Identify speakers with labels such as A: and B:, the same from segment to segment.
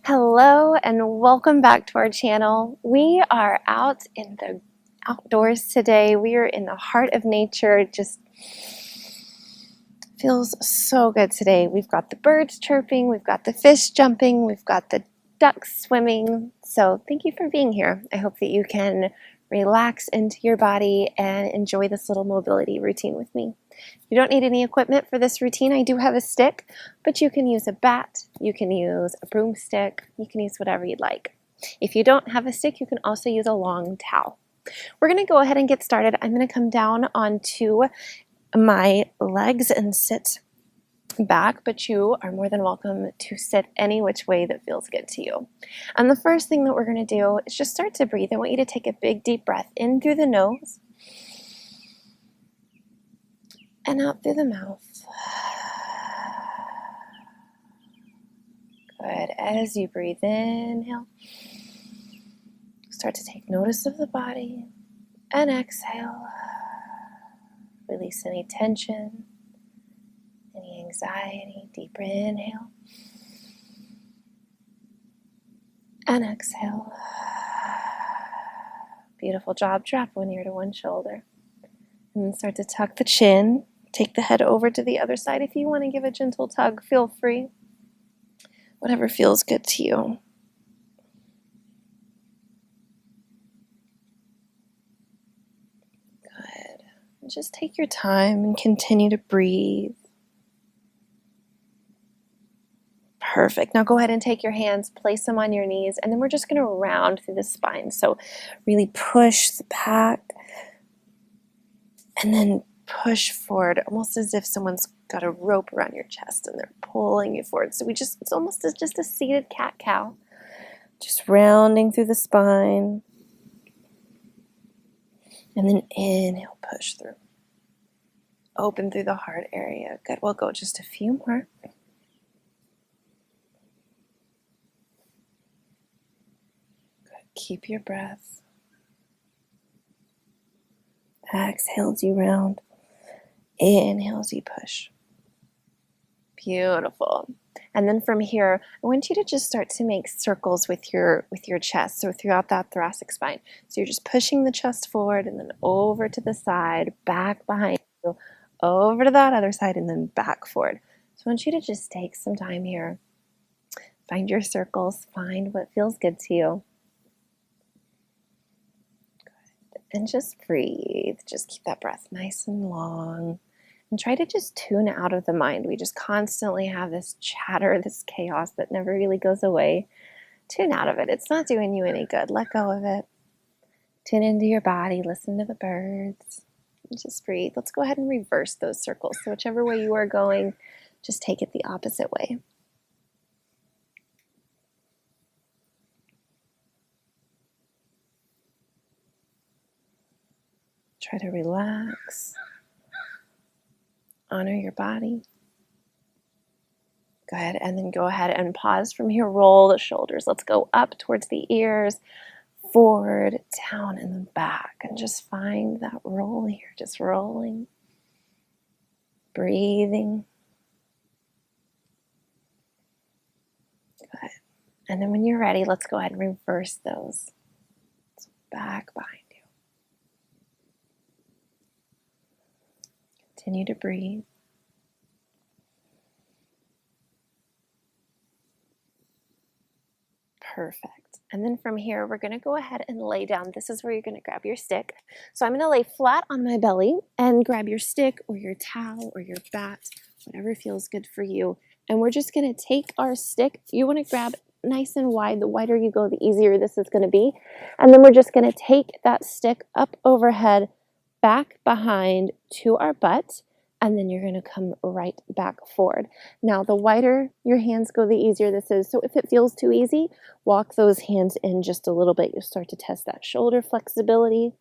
A: Hello and welcome back to our channel. We are out in the outdoors today. We are in the heart of nature. It just feels so good today. We've got the birds chirping, we've got the fish jumping, we've got the ducks swimming. So thank you for being here. I hope that you can relax into your body and enjoy this little mobility routine with me. You don't need any equipment for this routine. I do have a stick, but you can use a bat, you can use a broomstick, you can use whatever you'd like. If you don't have a stick, you can also use a long towel. We're going to go ahead and get started. I'm going to come down onto my legs and sit back, but you are more than welcome to sit any which way that feels good to you. And the first thing that we're going to do is just start to breathe. I want you to take a big deep breath in through the nose and out through the mouth. Good. As you breathe in, inhale. Start to take notice of the body and exhale. Release any tension, any anxiety. Deeper inhale and exhale. Beautiful job. Drop one ear to one shoulder. And then start to tuck the chin. Take the head over to the other side. If you want to give a gentle tug, feel free. Whatever feels good to you. Good. And just take your time and continue to breathe. Perfect. Now go ahead and take your hands, place them on your knees, and then we're just going to round through the spine. So really push the back and then push forward, almost as if someone's got a rope around your chest and they're pulling you forward. So it's almost as just a seated cat-cow. Just rounding through the spine. And then inhale, push through. Open through the heart area. Good. We'll go just a few more. Good. Keep your breath. Exhale as you round. Inhale as you push. Beautiful. And then from here, I want you to just start to make circles with your chest, so throughout that thoracic spine. So you're just pushing the chest forward and then over to the side, back behind you, over to that other side, and then back forward. So I want you to just take some time here. Find your circles, find what feels good to you. Good. And just breathe. Just keep that breath nice and long. And try to just tune out of the mind. We just constantly have this chatter, this chaos that never really goes away. Tune out of it. It's not doing you any good. Let go of it. Tune into your body. Listen to the birds. And just breathe. Let's go ahead and reverse those circles. So whichever way you are going, just take it the opposite way. Try to relax. Honor your body. Good. And then go ahead and pause from here. Roll the shoulders. Let's go up towards the ears, forward, down, and then back. And just find that roll here. Just rolling. Breathing. Good. And then when you're ready, let's go ahead and reverse those. So back behind you. Continue to breathe. Perfect. And then from here, we're going to go ahead and lay down. This is where you're going to grab your stick. So I'm going to lay flat on my belly and grab your stick or your towel or your bat, whatever feels good for you. And we're just going to take our stick. You want to grab nice and wide. The wider you go, the easier this is going to be. And then we're just going to take that stick up overhead, back behind to our butt. And then you're going to come right back forward. Now, the wider your hands go, the easier this is. So if it feels too easy, walk those hands in just a little bit. You'll start to test that shoulder flexibility.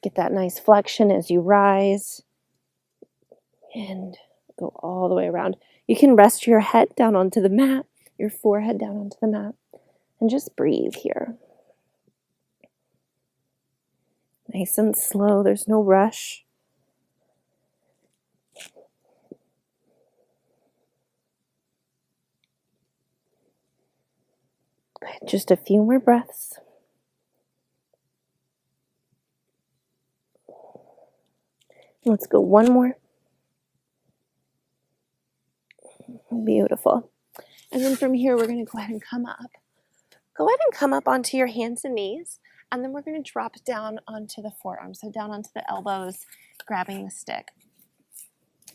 A: Get that nice flexion as you rise. And go all the way around. You can rest your head down onto the mat, your forehead down onto the mat, and just breathe here. Nice and slow. There's no rush. Just a few more breaths. Let's go one more. Beautiful. And then from here, we're going to go ahead and come up. Go ahead and come up onto your hands and knees, and then we're going to drop down onto the forearms, so down onto the elbows, grabbing the stick.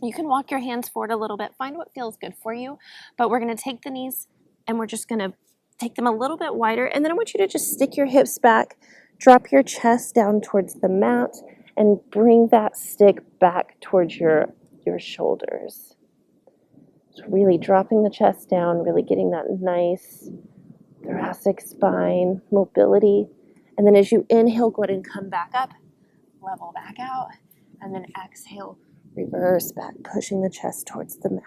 A: You can walk your hands forward a little bit, find what feels good for you, but we're going to take the knees and we're just going to take them a little bit wider, and then I want you to just stick your hips back, drop your chest down towards the mat, and bring that stick back towards your shoulders. So really dropping the chest down, really getting that nice thoracic spine mobility. And then as you inhale, go ahead and come back up, level back out, and then exhale, reverse back, pushing the chest towards the mat.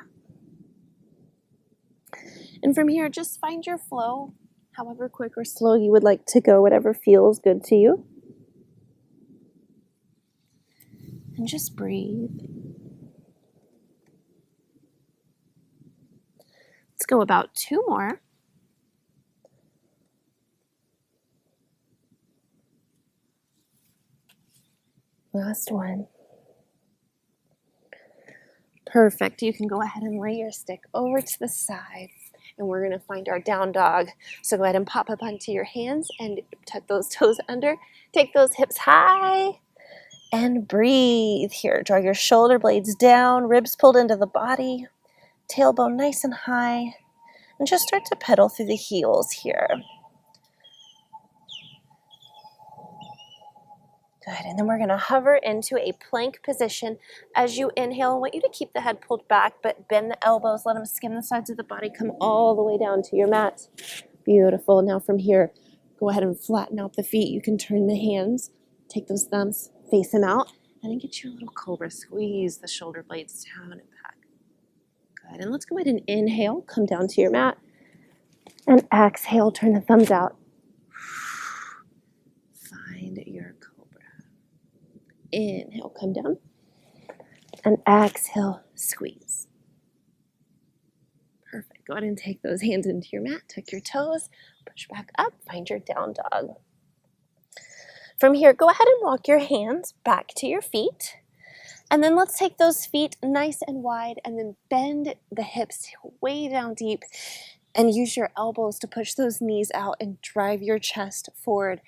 A: And from here, just find your flow, however quick or slow you would like to go, whatever feels good to you. And just breathe. Let's go about 2 more. Last one. Perfect. You can go ahead and lay your stick over to the side, and we're going to find our down dog. So go ahead and pop up onto your hands and tuck those toes under. Take those hips high and breathe here. Draw your shoulder blades down, ribs pulled into the body, tailbone nice and high, and just start to pedal through the heels here. Good, and then we're going to hover into a plank position. As you inhale, I want you to keep the head pulled back, but bend the elbows, let them skim the sides of the body, come all the way down to your mat. Beautiful. Now from here, go ahead and flatten out the feet. You can turn the hands, take those thumbs, face them out, and then get you a little cobra. Squeeze the shoulder blades down and back. Good, and let's go ahead and inhale, come down to your mat, and exhale, turn the thumbs out. Find your cobra. Inhale, come down, and exhale, squeeze. Perfect. Go ahead and take those hands into your mat, tuck your toes, push back up, find your down dog. From here, go ahead and walk your hands back to your feet, and then let's take those feet nice and wide, and then bend the hips way down deep, and use your elbows to push those knees out and drive your chest forward.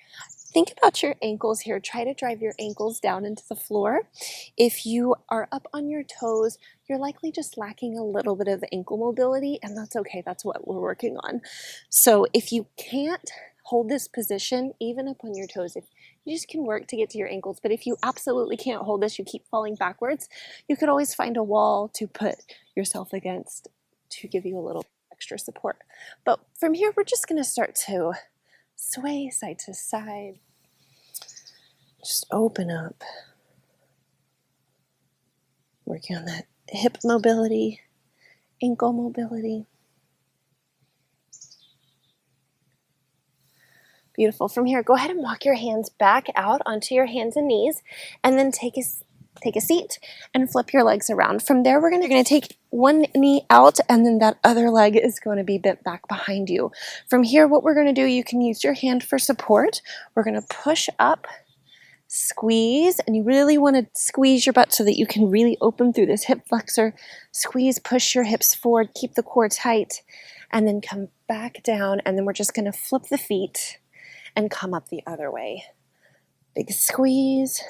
A: Think about your ankles here. Try to drive your ankles down into the floor. If you are up on your toes, you're likely just lacking a little bit of ankle mobility, and that's okay. That's what we're working on. So if you can't hold this position, even up on your toes, if you just can work to get to your ankles, but if you absolutely can't hold this, you keep falling backwards, you could always find a wall to put yourself against to give you a little extra support. But from here, we're just going to start to sway side to side. Just open up. Working on that hip mobility, ankle mobility. Beautiful. From here, go ahead and walk your hands back out onto your hands and knees, and then take a seat and flip your legs around. From there, you're going to take one knee out, and then that other leg is going to be bent back behind you. From here, what we're going to do, you can use your hand for support. We're going to push up, squeeze, and you really want to squeeze your butt so that you can really open through this hip flexor. Squeeze, push your hips forward, keep the core tight, and then come back down, and then we're just going to flip the feet and come up the other way. Big squeeze,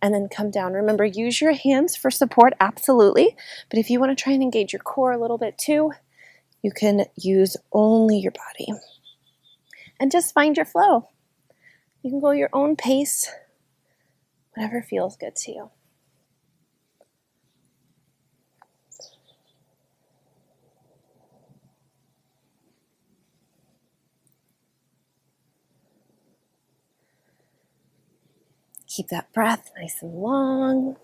A: and then come down. Remember, use your hands for support, absolutely, but if you want to try and engage your core a little bit too, you can use only your body. And just find your flow. You can go your own pace, whatever feels good to you. Keep that breath nice and long.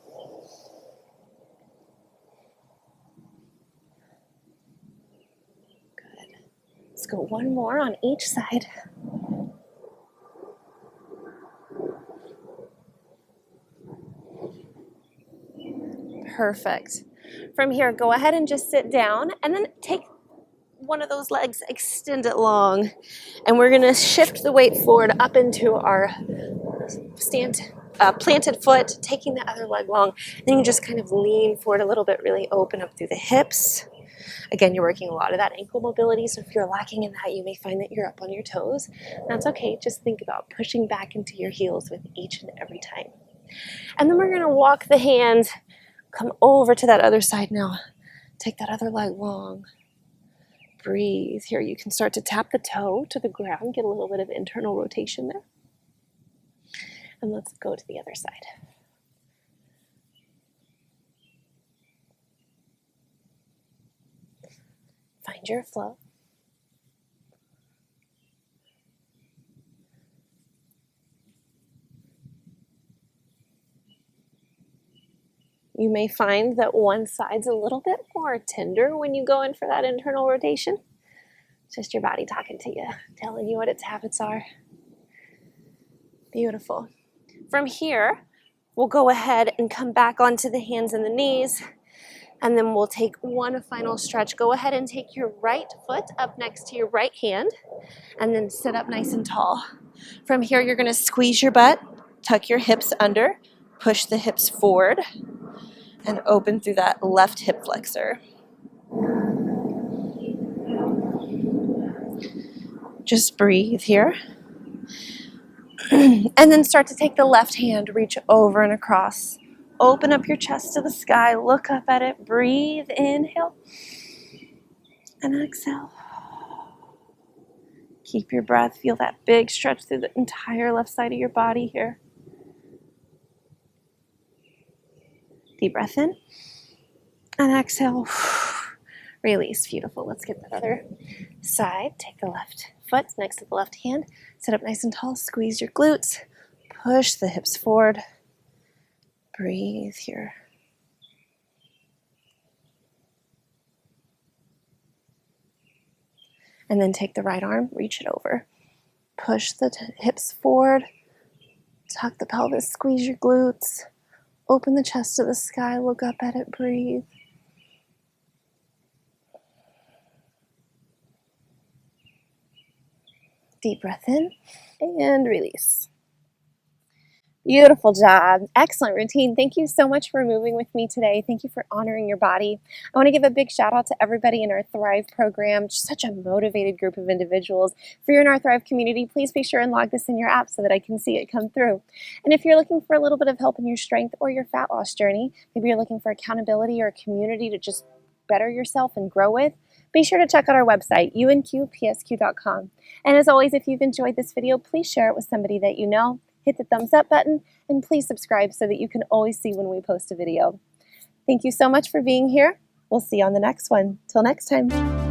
A: Good. Let's go one more on each side. Perfect. From here, go ahead and just sit down, and then take one of those legs, extend it long, and we're gonna shift the weight forward up into our planted foot, taking the other leg long. Then you just kind of lean forward a little bit, really open up through the hips. Again, you're working a lot of that ankle mobility, so if you're lacking in that, you may find that you're up on your toes. That's okay. Just think about pushing back into your heels with each and every time. And then we're gonna walk the hands, come over to that other side now. Take that other leg long. Breathe. Here you can start to tap the toe to the ground, get a little bit of internal rotation there. And let's go to the other side. Find your flow. You may find that one side's a little bit more tender when you go in for that internal rotation. It's just your body talking to you, telling you what its habits are. Beautiful. From here, we'll go ahead and come back onto the hands and the knees, and then we'll take one final stretch. Go ahead and take your right foot up next to your right hand, and then sit up nice and tall. From here, you're gonna squeeze your butt, tuck your hips under, push the hips forward, and open through that left hip flexor. Just breathe here. And then start to take the left hand, reach over and across. Open up your chest to the sky, look up at it, breathe, inhale, and exhale. Keep your breath, feel that big stretch through the entire left side of your body here. Deep breath in, and exhale. Release, beautiful. Let's get that other side. Take the left foot next to the left hand. Sit up nice and tall, squeeze your glutes. Push the hips forward. Breathe here. And then take the right arm, reach it over. Push the hips forward. Tuck the pelvis, squeeze your glutes. Open the chest to the sky, look up at it, breathe. Deep breath in and release. Beautiful job. Excellent routine. Thank you so much for moving with me today. Thank you for honoring your body. I want to give a big shout out to everybody in our Thrive program. Just such a motivated group of individuals. If you're in our Thrive community, please be sure and log this in your app so that I can see it come through. And if you're looking for a little bit of help in your strength or your fat loss journey, maybe you're looking for accountability or a community to just better yourself and grow with, be sure to check out our website, Unqpsq.com. And as always, if you've enjoyed this video, please share it with somebody that you know. Hit the thumbs up button, and please subscribe so that you can always see when we post a video. Thank you so much for being here. We'll see you on the next one. Till next time.